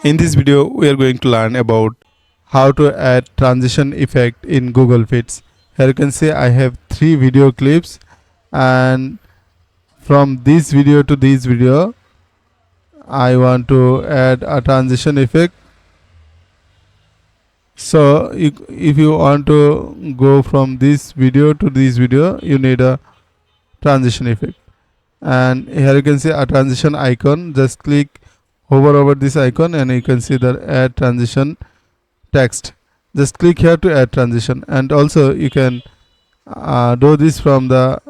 In this video, we are going to learn about how to add transition effect in Google Fits. Here you can see I have 3 video clips, and from this video to this video, I want to add a transition effect. So if you want to go from this video to this video, you need a transition effect. And here you can see a transition icon. Just click, hover over this icon, and you can see the add transition text. Just click here to add transition, and also you can do this from the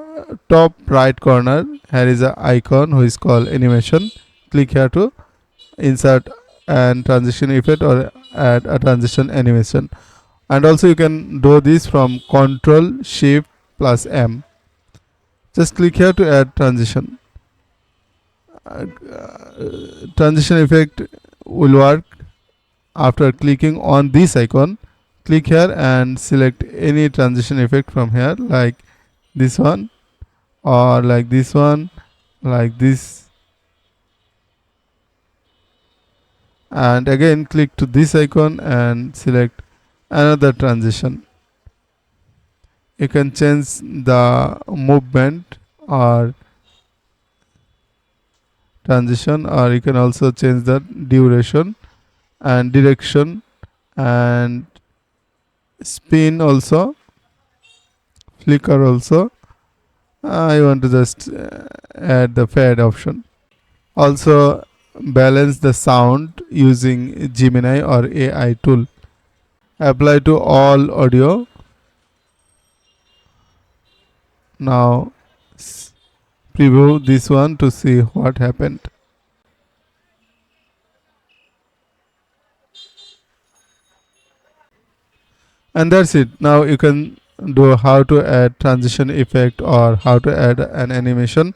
top right corner. Here is an icon which is called animation. Click here to insert and transition effect or add a transition animation. And also you can do this from Ctrl Shift plus M. Just click here to add transition. Transition effect will work after clicking on this icon. Click here and select any transition effect from here, like this one, or like this one, like this, and again click to this icon and select another transition. You can change the movement or transition, or you can also change the duration and direction and spin also, flicker also. I want to just add the fade option. Also balance the sound using Gemini or AI tool. Apply to all audio. Now preview this one to see what happened. And that's it. Now you can do how to add transition effect or how to add an animation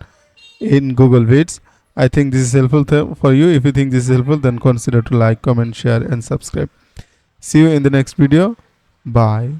in Google Vids. I think this is helpful for you. If you think this is helpful, then consider to like, comment, share and subscribe. See you in the next video. Bye.